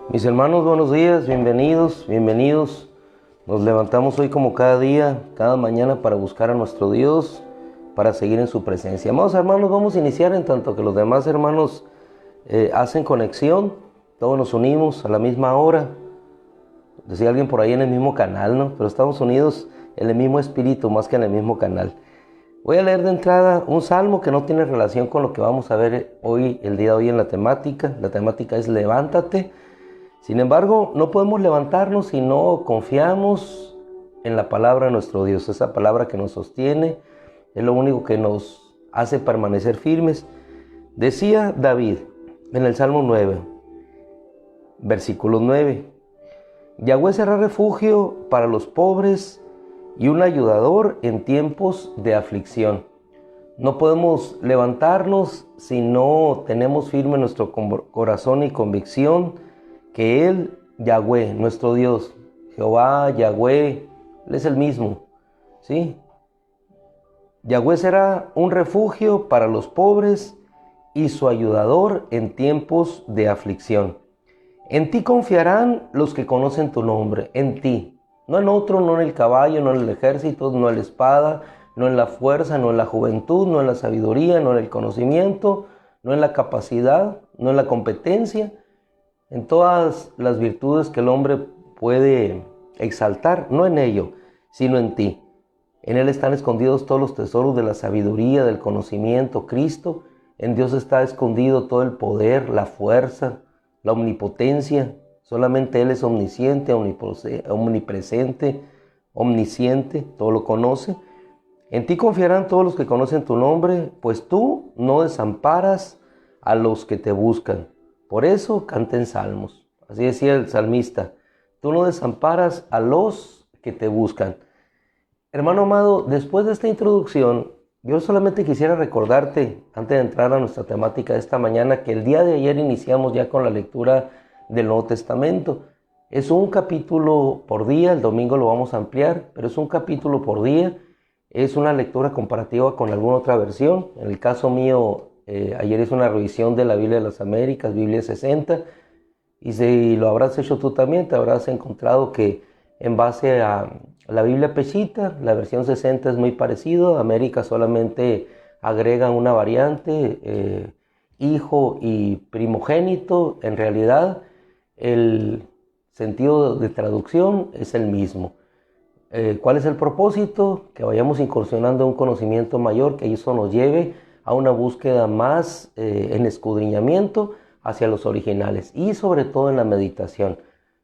Mis hermanos, buenos días, bienvenidos, bienvenidos. Nos levantamos hoy como cada día, cada mañana para buscar a nuestro Dios, para seguir en su presencia. Amados hermanos, vamos a iniciar en tanto que los demás hermanos hacen conexión. Todos nos unimos a la misma hora. Decía alguien por ahí, en el mismo canal, ¿no? Pero estamos unidos en el mismo espíritu más que en el mismo canal. Voy a leer de entrada un salmo que no tiene relación con lo que vamos a ver hoy, el día de hoy en la temática. La temática es levántate. Sin embargo, no podemos levantarnos si no confiamos en la palabra de nuestro Dios. Esa palabra que nos sostiene es lo único que nos hace permanecer firmes. Decía David en el Salmo 9, versículo 9: Yahweh será refugio para los pobres y un ayudador en tiempos de aflicción. No podemos levantarnos si no tenemos firme nuestro corazón y convicción que Él, Yahweh, nuestro Dios, Jehová, Yahweh, Él es el mismo, ¿sí? Yahweh será un refugio para los pobres y su ayudador en tiempos de aflicción. En ti confiarán los que conocen tu nombre, en ti, no en otro, no en el caballo, no en el ejército, no en la espada, no en la fuerza, no en la juventud, no en la sabiduría, no en el conocimiento, no en la capacidad, no en la competencia, en todas las virtudes que el hombre puede exaltar, no en ello, sino en ti. En Él están escondidos todos los tesoros de la sabiduría, del conocimiento, Cristo. En Dios está escondido todo el poder, la fuerza, la omnipotencia. Solamente Él es omnisciente, omnipresente, omnisciente, todo lo conoce. En ti confiarán todos los que conocen tu nombre, pues tú no desamparas a los que te buscan. Por eso canten salmos. Así decía el salmista: tú no desamparas a los que te buscan. Hermano amado, después de esta introducción, yo solamente quisiera recordarte, antes de entrar a nuestra temática de esta mañana, que el día de ayer iniciamos ya con la lectura del Nuevo Testamento. Es un capítulo por día, el domingo lo vamos a ampliar, pero es un capítulo por día. Es una lectura comparativa con alguna otra versión. En el caso mío, ayer hice una revisión de la Biblia de las Américas, Biblia 60, y si lo habrás hecho tú también, te habrás encontrado que en base a la Biblia Peshita, la versión 60 es muy parecido. América solamente agrega una variante, hijo y primogénito. En realidad, el sentido de traducción es el mismo. ¿Cuál es el propósito? Que vayamos incursionando en un conocimiento mayor, que eso nos lleve a una búsqueda más en escudriñamiento hacia los originales y sobre todo en la meditación.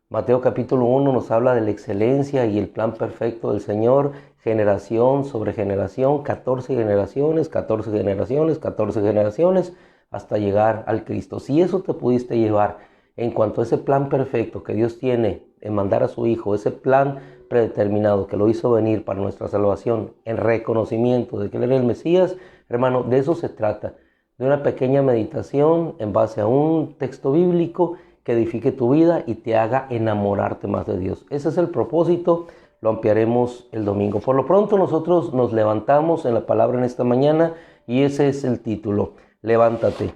Mateo capítulo 1 nos habla de la excelencia y el plan perfecto del Señor, generación sobre generación, 14 generaciones, 14 generaciones, 14 generaciones, hasta llegar al Cristo. Si eso te pudiste llevar en cuanto a ese plan perfecto que Dios tiene en mandar a su Hijo, ese plan predeterminado que lo hizo venir para nuestra salvación, en reconocimiento de que Él era el Mesías, hermano, de eso se trata, de una pequeña meditación en base a un texto bíblico que edifique tu vida y te haga enamorarte más de Dios. Ese es el propósito, lo ampliaremos el domingo. Por lo pronto nosotros nos levantamos en la palabra en esta mañana y ese es el título: levántate.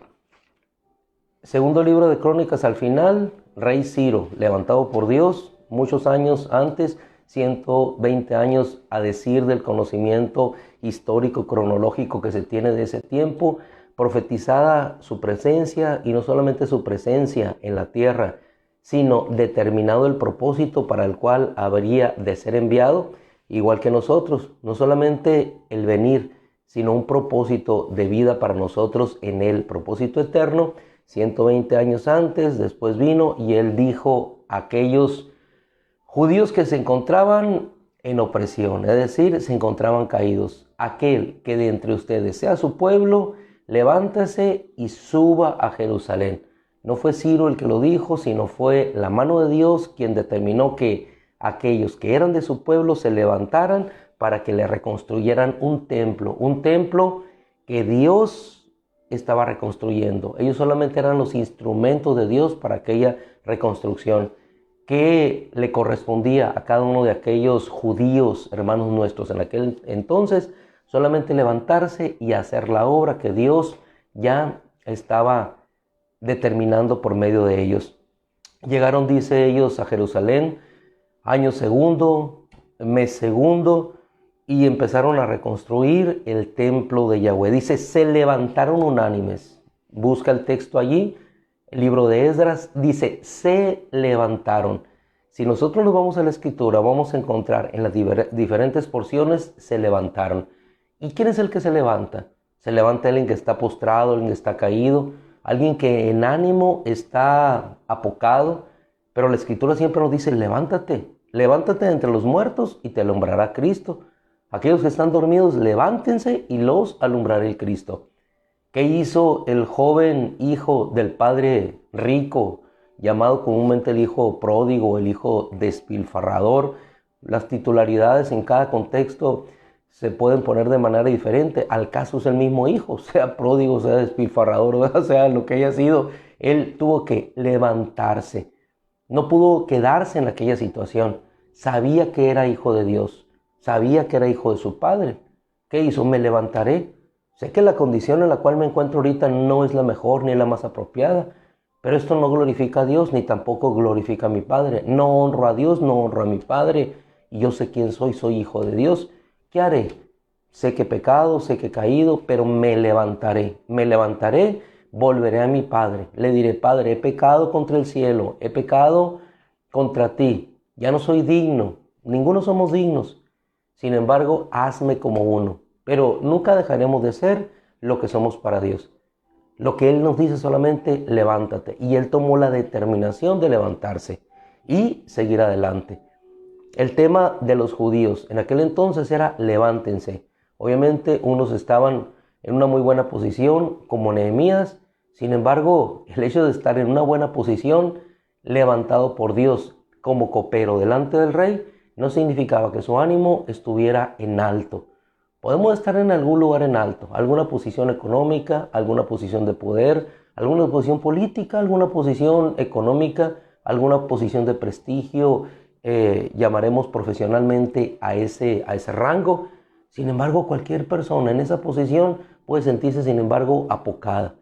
Segundo libro de Crónicas al final, rey Ciro, levantado por Dios muchos años antes, 120 años a decir del conocimiento histórico, cronológico que se tiene de ese tiempo, profetizada su presencia, y no solamente su presencia en la tierra, sino determinado el propósito para el cual habría de ser enviado, igual que nosotros, no solamente el venir, sino un propósito de vida para nosotros en él, propósito eterno. 120 años antes, después vino y él dijo a aquellos judíos que se encontraban en opresión, es decir, se encontraban caídos: aquel que de entre ustedes sea su pueblo, levántese y suba a Jerusalén. No fue Ciro el que lo dijo, sino fue la mano de Dios quien determinó que aquellos que eran de su pueblo se levantaran para que le reconstruyeran un templo que Dios estaba reconstruyendo. Ellos solamente eran los instrumentos de Dios para aquella reconstrucción que le correspondía a cada uno de aquellos judíos, hermanos nuestros en aquel entonces, solamente levantarse y hacer la obra que Dios ya estaba determinando por medio de ellos. Llegaron, dice ellos, a Jerusalén, año segundo, mes segundo, y empezaron a reconstruir el templo de Yahweh. Dice, se levantaron unánimes. Busca el texto allí, el libro de Esdras, dice, se levantaron. Si nosotros nos vamos a la escritura, vamos a encontrar en las diferentes porciones, se levantaron. ¿Y quién es el que se levanta? Se levanta alguien que está postrado, alguien que está caído, alguien que en ánimo está apocado, pero la escritura siempre nos dice, levántate, levántate de entre los muertos y te alumbrará Cristo. Aquellos que están dormidos, levántense y los alumbrará el Cristo. ¿Qué hizo el joven hijo del padre rico, llamado comúnmente el hijo pródigo, el hijo despilfarrador? Las titularidades en cada contexto se pueden poner de manera diferente. Al caso es el mismo hijo, sea pródigo, sea despilfarrador, sea lo que haya sido. Él tuvo que levantarse. No pudo quedarse en aquella situación. Sabía que era hijo de Dios. Sabía que era hijo de su padre. ¿Qué hizo? Me levantaré. Sé que la condición en la cual me encuentro ahorita no es la mejor ni la más apropiada, pero esto no glorifica a Dios ni tampoco glorifica a mi Padre. No honro a Dios, no honro a mi Padre, y yo sé quién soy hijo de Dios. ¿Qué haré? Sé que he pecado, sé que he caído, pero me levantaré. Me levantaré, volveré a mi Padre. Le diré, Padre, he pecado contra el cielo, he pecado contra ti. Ya no soy digno, ninguno somos dignos. Sin embargo, hazme como uno. Pero nunca dejaremos de ser lo que somos para Dios. Lo que Él nos dice solamente, levántate. Y Él tomó la determinación de levantarse y seguir adelante. El tema de los judíos en aquel entonces era levántense. Obviamente unos estaban en una muy buena posición como Nehemías. Sin embargo, el hecho de estar en una buena posición, levantado por Dios como copero delante del rey, no significaba que su ánimo estuviera en alto. Podemos estar en algún lugar en alto, alguna posición económica, alguna posición de poder, alguna posición política, alguna posición económica, alguna posición de prestigio, llamaremos profesionalmente a ese rango. Sin embargo, cualquier persona en esa posición puede sentirse, sin embargo, apocada.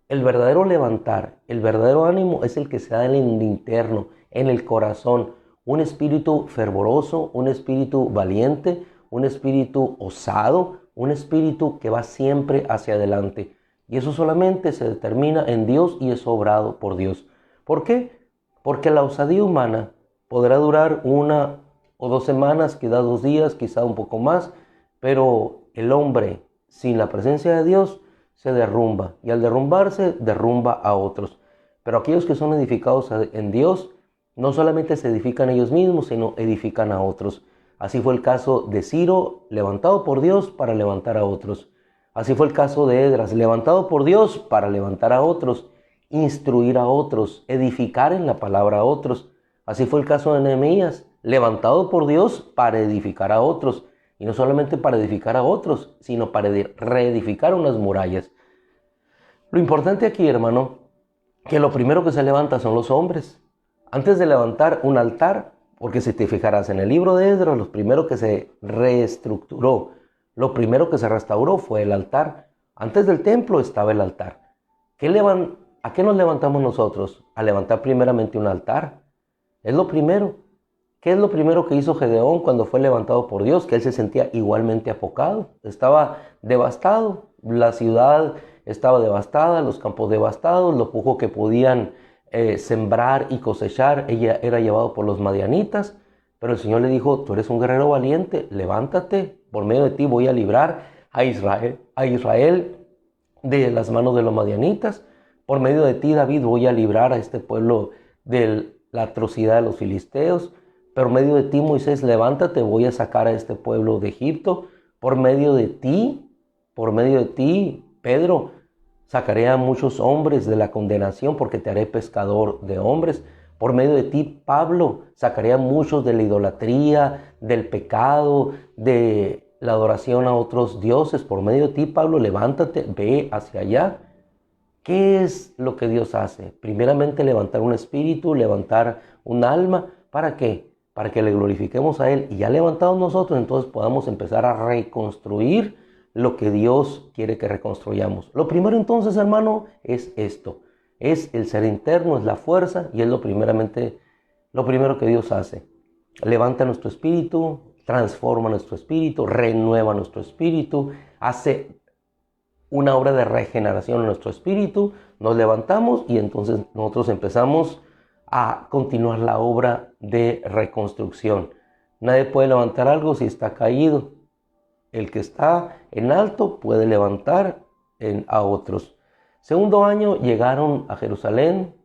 El verdadero levantar, el verdadero ánimo es el que se da en el interno, en el corazón. Un espíritu fervoroso, un espíritu valiente, un espíritu osado, un espíritu que va siempre hacia adelante. Y eso solamente se determina en Dios y es obrado por Dios. ¿Por qué? Porque la osadía humana podrá durar 1 o 2 semanas, quizá 2 días, quizá un poco más, pero el hombre sin la presencia de Dios se derrumba y al derrumbarse derrumba a otros. Pero aquellos que son edificados en Dios no solamente se edifican ellos mismos, sino edifican a otros. Así fue el caso de Ciro, levantado por Dios para levantar a otros. Así fue el caso de Esdras, levantado por Dios para levantar a otros, instruir a otros, edificar en la palabra a otros. Así fue el caso de Nehemías, levantado por Dios para edificar a otros. Y no solamente para edificar a otros, sino para reedificar unas murallas. Lo importante aquí, hermano, que lo primero que se levanta son los hombres. Antes de levantar un altar, porque si te fijarás en el libro de Esdras, lo primero que se reestructuró, lo primero que se restauró fue el altar. Antes del templo estaba el altar. ¿A qué nos levantamos nosotros? A levantar primeramente un altar. Es lo primero. ¿Qué es lo primero que hizo Gedeón cuando fue levantado por Dios? Que él se sentía igualmente apocado. Estaba devastado. La ciudad estaba devastada, los campos devastados, lo poco que podían sembrar y cosechar, ella era llevado por los madianitas, pero el Señor le dijo, tú eres un guerrero valiente, levántate, por medio de ti voy a librar a Israel de las manos de los madianitas, por medio de ti, David, voy a librar a este pueblo de la atrocidad de los filisteos, por medio de ti, Moisés, levántate, voy a sacar a este pueblo de Egipto, por medio de ti, Pedro, sacaré a muchos hombres de la condenación porque te haré pescador de hombres. Por medio de ti, Pablo, sacaré a muchos de la idolatría, del pecado, de la adoración a otros dioses. Por medio de ti, Pablo, levántate, ve hacia allá. ¿Qué es lo que Dios hace? Primeramente levantar un espíritu, levantar un alma. ¿Para qué? Para que le glorifiquemos a Él. Y ya levantados nosotros, entonces podamos empezar a reconstruir lo que Dios quiere que reconstruyamos. Lo primero entonces, hermano, es esto. Es el ser interno, es la fuerza y es lo primero que Dios hace. Levanta nuestro espíritu, transforma nuestro espíritu, renueva nuestro espíritu, hace una obra de regeneración en nuestro espíritu, nos levantamos y entonces nosotros empezamos a continuar la obra de reconstrucción. Nadie puede levantar algo si está caído. El que está en alto puede levantar a otros. Segundo año llegaron a Jerusalén,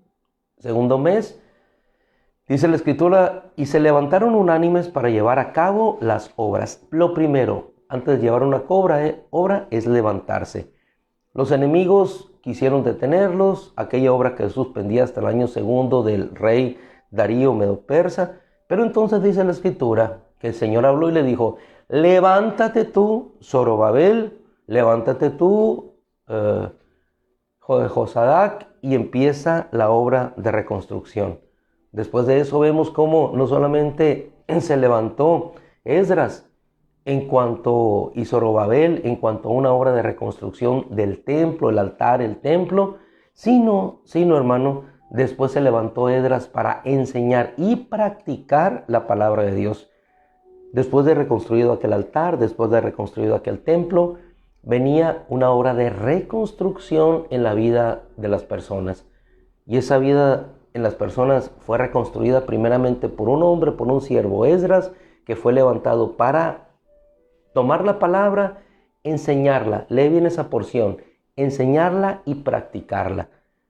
segundo mes, dice la Escritura, y se levantaron unánimes para llevar a cabo las obras. Lo primero, antes de llevar una obra es levantarse. Los enemigos quisieron detenerlos, aquella obra que suspendía hasta el año segundo del rey Darío Medo-Persa, pero entonces dice la Escritura que el Señor habló y le dijo, levántate tú, Zorobabel, levántate tú, Josadac, y empieza la obra de reconstrucción. Después de eso vemos cómo no solamente se levantó Esdras y Zorobabel en cuanto a una obra de reconstrucción del templo, el altar, el templo, sino hermano, después se levantó Esdras para enseñar y practicar la palabra de Dios. Después de reconstruido aquel altar, después de reconstruido aquel templo, venía una obra de reconstrucción en la vida de las personas. Y esa vida en las personas fue reconstruida primeramente por un hombre, por un siervo, Esdras, que fue levantado para tomar la palabra, enseñarla. Lee bien esa porción, enseñarla y practicarla.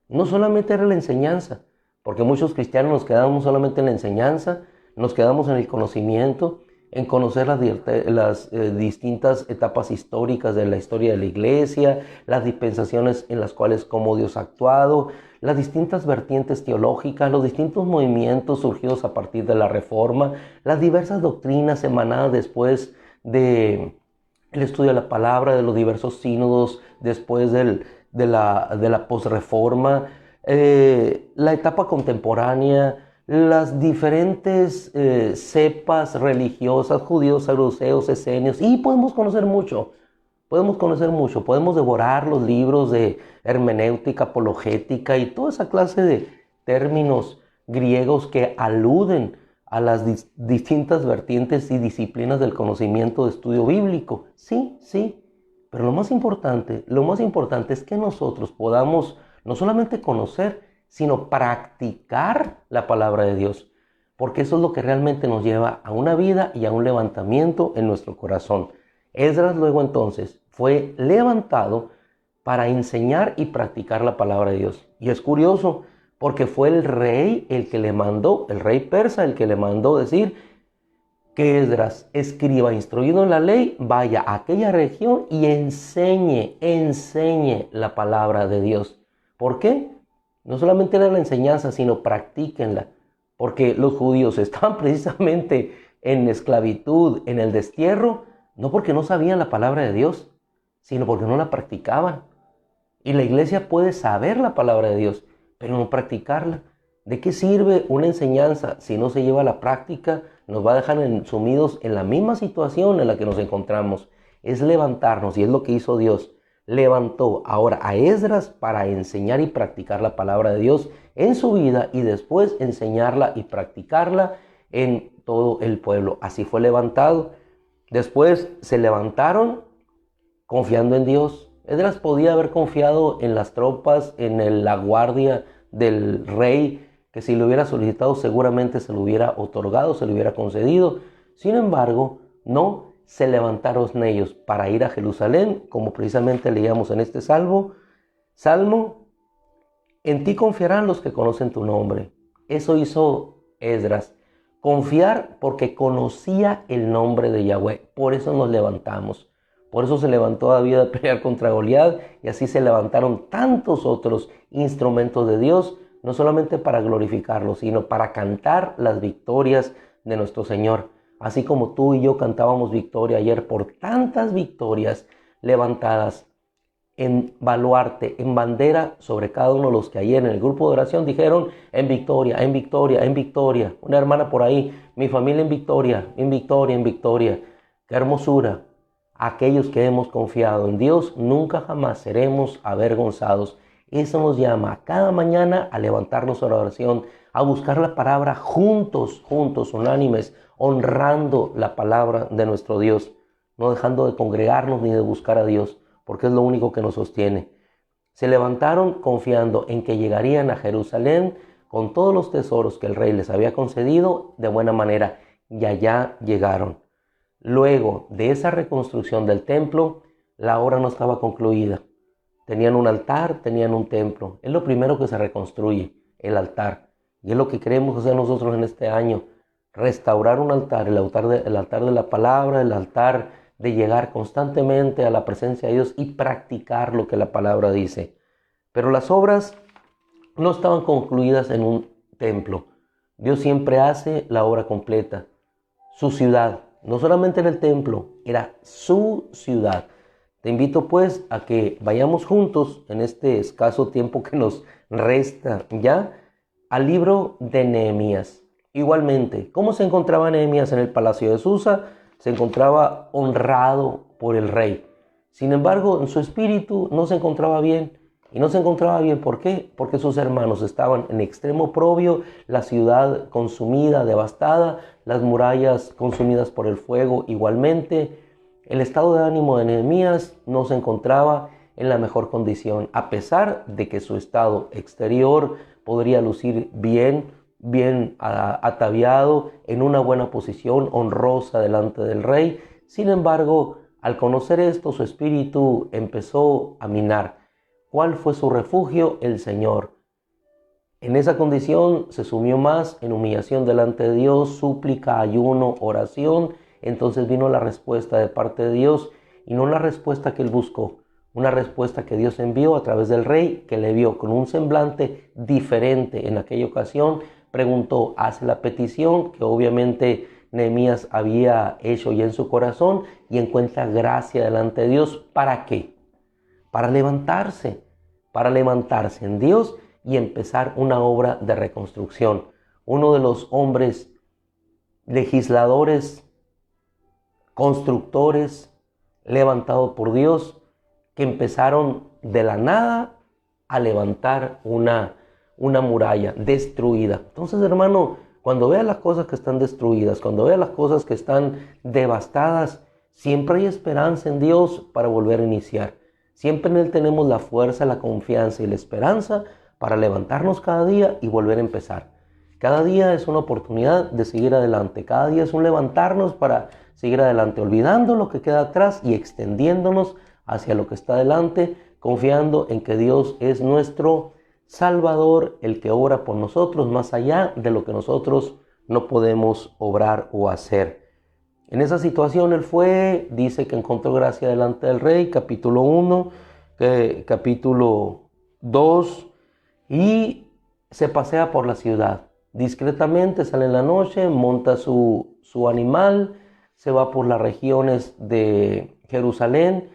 No solamente era la enseñanza, porque muchos cristianos nos quedamos solamente en la enseñanza, nos quedamos en el conocimiento, en conocer las distintas etapas históricas de la historia de la iglesia, las dispensaciones en las cuales cómo Dios ha actuado, las distintas vertientes teológicas, los distintos movimientos surgidos a partir de la Reforma, las diversas doctrinas emanadas después del estudio de la palabra, de los diversos sínodos, después de la posreforma, la etapa contemporánea, las diferentes cepas religiosas, judíos, saduceos, esenios, y podemos conocer mucho, podemos devorar los libros de hermenéutica, apologética y toda esa clase de términos griegos que aluden a las distintas vertientes y disciplinas del conocimiento de estudio bíblico. Sí, pero lo más importante es que nosotros podamos no solamente conocer, sino practicar la palabra de Dios, porque eso es lo que realmente nos lleva a una vida y a un levantamiento en nuestro corazón. Esdras luego entonces fue levantado para enseñar y practicar la palabra de Dios. Y es curioso, porque fue el rey el que le mandó, el rey persa, el que le mandó decir que Esdras, escriba, instruido en la ley, vaya a aquella región y enseñe la palabra de Dios. ¿Por qué? No solamente era la enseñanza, sino practíquenla, porque los judíos estaban precisamente en esclavitud, en el destierro, no porque no sabían la palabra de Dios, sino porque no la practicaban. Y la iglesia puede saber la palabra de Dios, pero no practicarla. ¿De qué sirve una enseñanza si no se lleva a la práctica? Nos va a dejar sumidos en la misma situación en la que nos encontramos. Es levantarnos, y es lo que hizo Dios. Levantó ahora a Esdras para enseñar y practicar la palabra de Dios en su vida y después enseñarla y practicarla en todo el pueblo. Así fue levantado. Después se levantaron confiando en Dios. Esdras podía haber confiado en las tropas, en la guardia del rey, que si lo hubiera solicitado seguramente se lo hubiera otorgado, se lo hubiera concedido. Sin embargo, no, se levantaron ellos para ir a Jerusalén, como precisamente leíamos en este salmo, en ti confiarán los que conocen tu nombre. Eso hizo Esdras, confiar porque conocía el nombre de Yahweh. Por eso nos levantamos. Por eso se levantó David a pelear contra Goliat, y así se levantaron tantos otros instrumentos de Dios, no solamente para glorificarlo, sino para cantar las victorias de nuestro Señor. Así como tú y yo cantábamos victoria ayer por tantas victorias levantadas en baluarte, en bandera sobre cada uno de los que ayer en el grupo de oración dijeron en victoria, en victoria, en victoria. Una hermana por ahí, mi familia en victoria, en victoria, en victoria. ¡Qué hermosura! Aquellos que hemos confiado en Dios, nunca jamás seremos avergonzados. Eso nos llama cada mañana a levantarnos a la oración, a buscar la palabra juntos, unánimes, honrando la palabra de nuestro Dios, no dejando de congregarnos ni de buscar a Dios, porque es lo único que nos sostiene. Se levantaron confiando en que llegarían a Jerusalén con todos los tesoros que el rey les había concedido de buena manera, y allá llegaron. Luego de esa reconstrucción del templo, la obra no estaba concluida. Tenían un altar, tenían un templo. Es lo primero que se reconstruye, el altar. Y es lo que queremos hacer nosotros en este año. Restaurar un altar, el altar de la palabra, el altar de llegar constantemente a la presencia de Dios y practicar lo que la palabra dice. Pero las obras no estaban concluidas en un templo. Dios siempre hace la obra completa. Su ciudad, no solamente era el templo, era su ciudad. Te invito pues a que vayamos juntos en este escaso tiempo que nos resta ya al libro de Nehemías. Igualmente, ¿cómo se encontraba Nehemías en el palacio de Susa? Se encontraba honrado por el rey. Sin embargo, en su espíritu no se encontraba bien. Y no se encontraba bien, ¿por qué? Porque sus hermanos estaban en extremo oprobio, la ciudad consumida, devastada, las murallas consumidas por el fuego igualmente. El estado de ánimo de Nehemías no se encontraba en la mejor condición, a pesar de que su estado exterior podría lucir bien ataviado, en una buena posición, honrosa delante del rey. Sin embargo, al conocer esto, su espíritu empezó a minar. ¿Cuál fue su refugio? El Señor. En esa condición se sumió más en humillación delante de Dios, súplica, ayuno, oración. Entonces vino la respuesta de parte de Dios, y no la respuesta que él buscó, una respuesta que Dios envió a través del rey, que le vio con un semblante diferente en aquella ocasión. Preguntó, hace la petición que obviamente Nehemías había hecho ya en su corazón, y encuentra gracia delante de Dios. ¿Para qué? Para levantarse en Dios y empezar una obra de reconstrucción. Uno de los hombres legisladores, constructores, levantados por Dios, que empezaron de la nada a levantar una muralla destruida. Entonces, hermano, cuando veas las cosas que están destruidas, cuando veas las cosas que están devastadas, siempre hay esperanza en Dios para volver a iniciar. Siempre en Él tenemos la fuerza, la confianza y la esperanza para levantarnos cada día y volver a empezar. Cada día es una oportunidad de seguir adelante. Cada día es un levantarnos para seguir adelante, olvidando lo que queda atrás y extendiéndonos hacia lo que está adelante, confiando en que Dios es nuestro Salvador, el que obra por nosotros más allá de lo que nosotros no podemos obrar o hacer. En esa situación él dice que encontró gracia delante del rey, capítulo 1, capítulo 2, y se pasea por la ciudad. Discretamente sale en la noche, monta su animal, se va por las regiones de Jerusalén,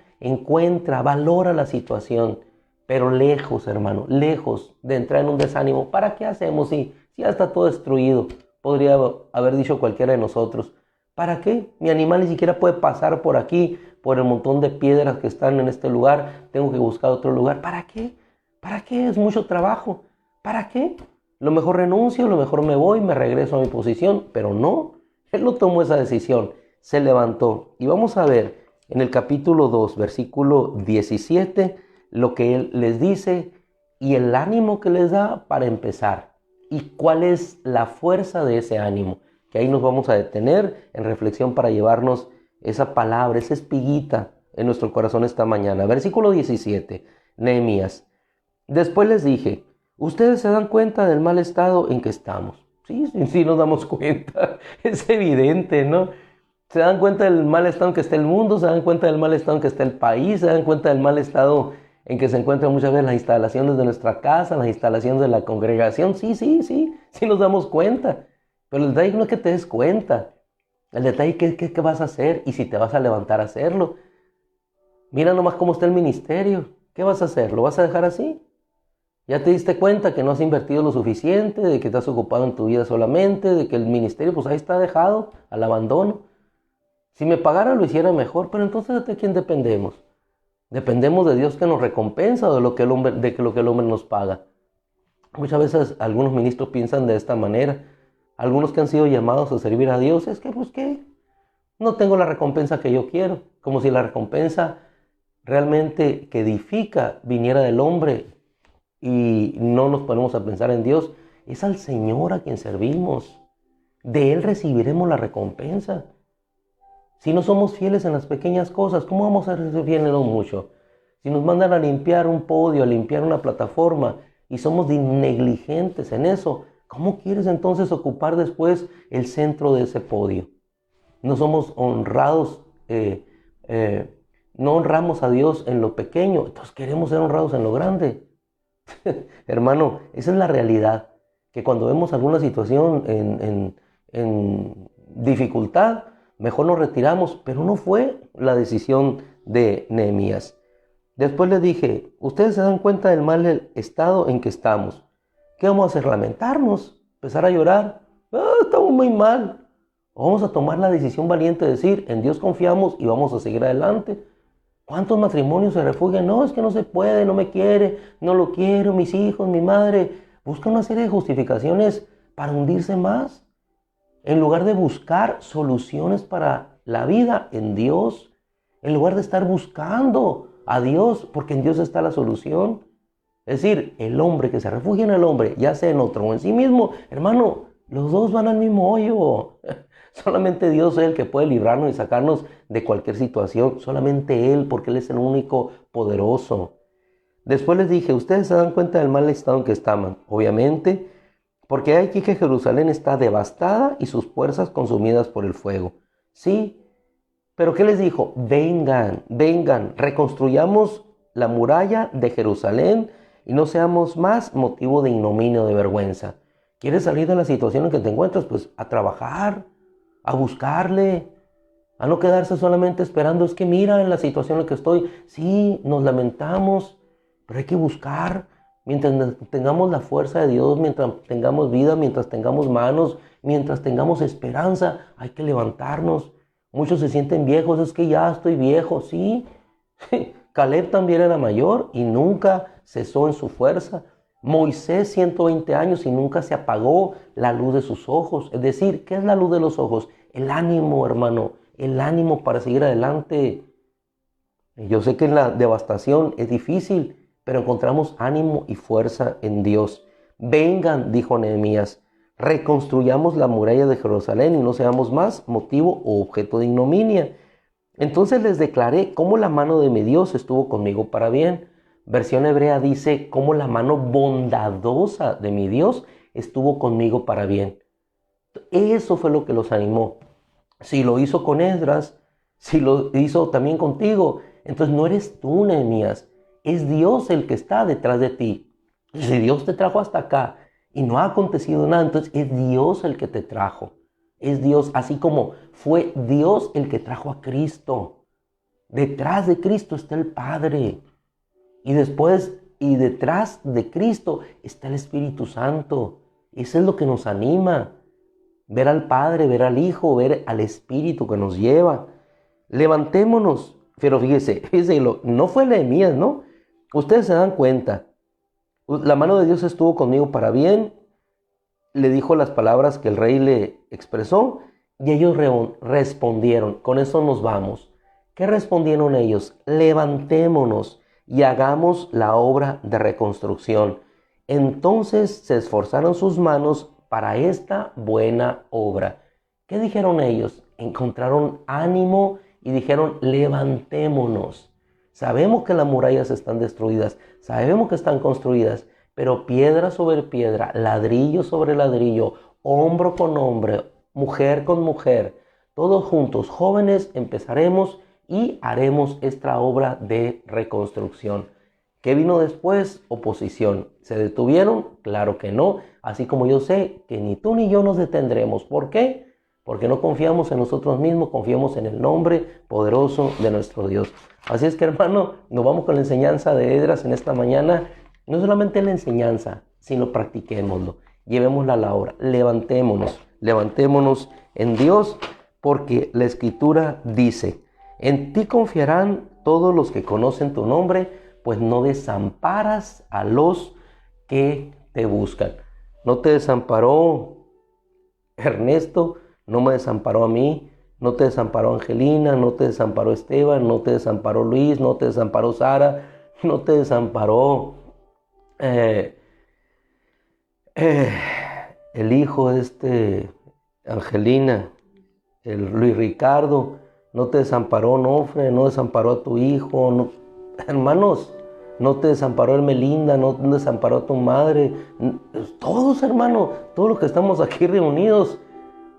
valora la situación, pero lejos, hermano, lejos de entrar en un desánimo. ¿Para qué hacemos si ya está todo destruido? Podría haber dicho cualquiera de nosotros. ¿Para qué? Mi animal ni siquiera puede pasar por aquí, por el montón de piedras que están en este lugar. Tengo que buscar otro lugar. ¿Para qué? ¿Para qué? Es mucho trabajo. ¿Para qué? Lo mejor renuncio, lo mejor me voy, me regreso a mi posición. Pero no, él no tomó esa decisión. Se levantó. Y vamos a ver en el capítulo 2, versículo 17, lo que él les dice y el ánimo que les da para empezar. Y cuál es la fuerza de ese ánimo. Que ahí nos vamos a detener en reflexión para llevarnos esa palabra, esa espiguita en nuestro corazón esta mañana. Versículo 17, Nehemías. Después les dije, ustedes se dan cuenta del mal estado en que estamos. Sí nos damos cuenta, es evidente, ¿no? Se dan cuenta del mal estado en que está el mundo, se dan cuenta del mal estado en que está el país, se dan cuenta del mal estado en que se encuentran muchas veces las instalaciones de nuestra casa, las instalaciones de la congregación. Sí nos damos cuenta. Pero el detalle no es que te des cuenta. El detalle es qué vas a hacer y si te vas a levantar a hacerlo. Mira nomás cómo está el ministerio. ¿Qué vas a hacer? ¿Lo vas a dejar así? ¿Ya te diste cuenta que no has invertido lo suficiente? ¿De que te has ocupado en tu vida solamente? ¿De que el ministerio pues ahí está dejado al abandono? Si me pagara lo hiciera mejor, pero entonces ¿de quién dependemos? Dependemos de Dios que nos recompensa o de lo que el hombre nos paga. Muchas veces algunos ministros piensan de esta manera. Algunos que han sido llamados a servir a Dios, es que pues qué, no tengo la recompensa que yo quiero. Como si la recompensa realmente que edifica viniera del hombre y no nos ponemos a pensar en Dios. Es al Señor a quien servimos. De Él recibiremos la recompensa. Si no somos fieles en las pequeñas cosas, ¿cómo vamos a ser fieles en lo mucho? Si nos mandan a limpiar un podio, a limpiar una plataforma y somos negligentes en eso, ¿cómo quieres entonces ocupar después el centro de ese podio? No somos honrados, no honramos a Dios en lo pequeño, entonces queremos ser honrados en lo grande. Hermano, esa es la realidad, que cuando vemos alguna situación en dificultad, mejor nos retiramos, pero no fue la decisión de Nehemías. Después le dije, ustedes se dan cuenta del mal estado en que estamos. ¿Qué vamos a hacer? ¿Lamentarnos? ¿Empezar a llorar? Estamos muy mal. ¿O vamos a tomar la decisión valiente de decir, en Dios confiamos y vamos a seguir adelante? ¿Cuántos matrimonios se refugian? No, es que no se puede, no me quiere, no lo quiero, mis hijos, mi madre. Buscan una serie de justificaciones para hundirse más. En lugar de buscar soluciones para la vida en Dios, en lugar de estar buscando a Dios, porque en Dios está la solución. Es decir, el hombre que se refugia en el hombre, ya sea en otro o en sí mismo, hermano, los dos van al mismo hoyo. Solamente Dios es el que puede librarnos y sacarnos de cualquier situación. Solamente Él, porque Él es el único poderoso. Después les dije, ustedes se dan cuenta del mal estado en que estaban. Obviamente, porque hay aquí que Jerusalén está devastada y sus fuerzas consumidas por el fuego. Sí, pero ¿qué les dijo? Vengan, vengan, reconstruyamos la muralla de Jerusalén y no seamos más motivo de ignominio, de vergüenza. ¿Quieres salir de la situación en que te encuentras? Pues a trabajar, a buscarle, a no quedarse solamente esperando. Es que mira en la situación en la que estoy. Sí, nos lamentamos, pero hay que buscar. Mientras tengamos la fuerza de Dios, mientras tengamos vida, mientras tengamos manos, mientras tengamos esperanza, hay que levantarnos. Muchos se sienten viejos, es que ya estoy viejo, sí. Caleb también era mayor y nunca cesó en su fuerza. Moisés 120 años y nunca se apagó la luz de sus ojos. Es decir, ¿qué es la luz de los ojos? El ánimo, hermano, el ánimo para seguir adelante. Yo sé que en la devastación es difícil, pero encontramos ánimo y fuerza en Dios. Vengan, dijo Nehemías, reconstruyamos la muralla de Jerusalén y no seamos más motivo o objeto de ignominia. Entonces les declaré cómo la mano de mi Dios estuvo conmigo para bien. Versión hebrea dice cómo la mano bondadosa de mi Dios estuvo conmigo para bien. Eso fue lo que los animó. Si lo hizo con Esdras, si lo hizo también contigo, entonces no eres tú, Nehemías. Es Dios el que está detrás de ti. Si Dios te trajo hasta acá y no ha acontecido nada, entonces es Dios el que te trajo. Es Dios, así como fue Dios el que trajo a Cristo. Detrás de Cristo está el Padre. Y después y detrás de Cristo está el Espíritu Santo. Eso es lo que nos anima. Ver al Padre, ver al Hijo, ver al Espíritu que nos lleva. Levantémonos. Pero fíjese, no fue Nehemías, ¿no? Ustedes se dan cuenta. La mano de Dios estuvo conmigo para bien. Le dijo las palabras que el rey le expresó y ellos respondieron, con eso nos vamos. ¿Qué respondieron ellos? Levantémonos y hagamos la obra de reconstrucción. Entonces se esforzaron sus manos para esta buena obra. ¿Qué dijeron ellos? Encontraron ánimo y dijeron, levantémonos. Sabemos que las murallas están destruidas, sabemos que están construidas, pero piedra sobre piedra, ladrillo sobre ladrillo, hombro con hombro, mujer con mujer, todos juntos, jóvenes, empezaremos y haremos esta obra de reconstrucción. ¿Qué vino después? Oposición. ¿Se detuvieron? Claro que no. Así como yo sé que ni tú ni yo nos detendremos. ¿Por qué? Porque no confiamos en nosotros mismos, confiamos en el nombre poderoso de nuestro Dios. Así es que, hermano, nos vamos con la enseñanza de Esdras en esta mañana. No solamente la enseñanza, sino practiquémoslo. Llevémosla a la obra. Levantémonos en Dios, porque la Escritura dice, En ti confiarán todos los que conocen tu nombre, pues no desamparas a los que te buscan. No te desamparó Ernesto, no me desamparó a mí, no te desamparó Angelina, no te desamparó Esteban, no te desamparó Luis, no te desamparó Sara, no te desamparó eh, el hijo Angelina, el Luis Ricardo, no te desamparó Onofre, no desamparó a tu hijo, no, hermanos, no te desamparó el Melinda, no te desamparó a tu madre, todos, hermano, todos los que estamos aquí reunidos,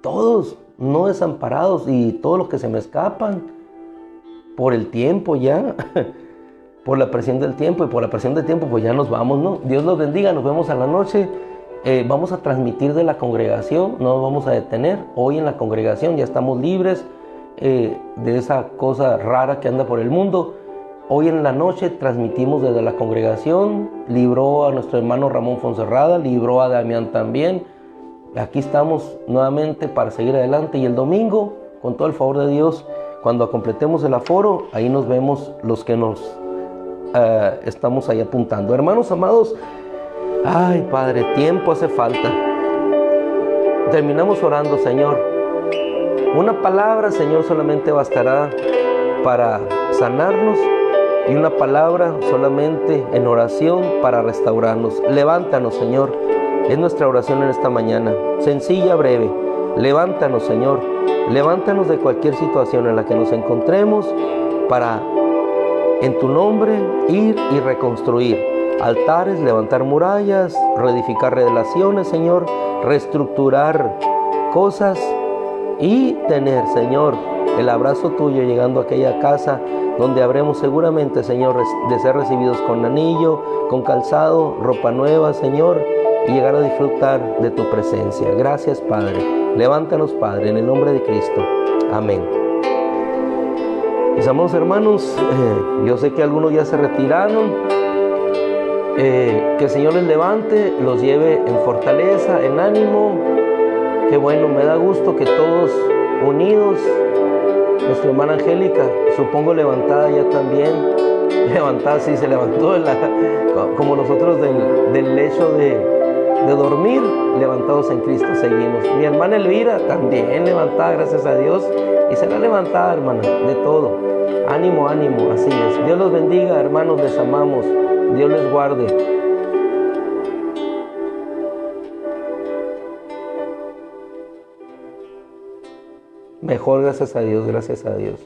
todos no desamparados, y todos los que se me escapan por el tiempo ya, por la presión del tiempo, y por la presión del tiempo pues ya nos vamos, ¿no? Dios los bendiga, nos vemos a la noche. Vamos a transmitir de la congregación, no nos vamos a detener. Hoy en la congregación ya estamos libres de esa cosa rara que anda por el mundo. Hoy en la noche transmitimos desde la congregación. Libró a nuestro hermano Ramón Fonserrada, libró a Damián también. Aquí estamos nuevamente para seguir adelante, y el domingo, con todo el favor de Dios, cuando completemos el aforo, ahí nos vemos los que nos estamos ahí apuntando. Hermanos amados, ay Padre, tiempo hace falta. Terminamos orando, Señor. Una palabra, Señor, solamente bastará para sanarnos, y una palabra solamente en oración para restaurarnos. Levántanos, Señor. Es nuestra oración en esta mañana, sencilla, breve. Levántanos, Señor. Levántanos de cualquier situación en la que nos encontremos, para, en tu nombre, ir y reconstruir altares, levantar murallas, reedificar relaciones, Señor, reestructurar cosas, y tener, Señor, el abrazo tuyo llegando a aquella casa donde habremos seguramente, Señor, de ser recibidos con anillo, con calzado, ropa nueva, Señor, y llegar a disfrutar de tu presencia. Gracias, Padre. Levántanos, Padre, en el nombre de Cristo. Amén. Mis amados hermanos, yo sé que algunos ya se retiraron. Que el Señor les levante, los lleve en fortaleza, en ánimo. Qué bueno, me da gusto que todos unidos. Nuestra hermana Angélica, supongo levantada ya también. Levantada, sí, se levantó como nosotros del lecho de dormir. Levantados en Cristo seguimos. Mi hermana Elvira también levantada, gracias a Dios. Y será levantada, hermana, de todo. Ánimo, ánimo, así es. Dios los bendiga, hermanos, les amamos. Dios les guarde. Mejor, gracias a Dios, gracias a Dios.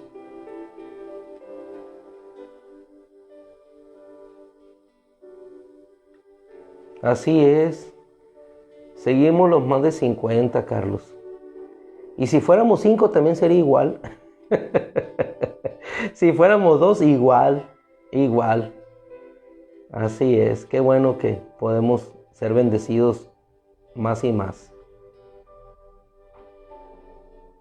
Así es. Seguimos los más de 50, Carlos. Y si fuéramos 5 también sería igual. Si fuéramos 2, igual. Así es. Qué bueno que podemos ser bendecidos más y más.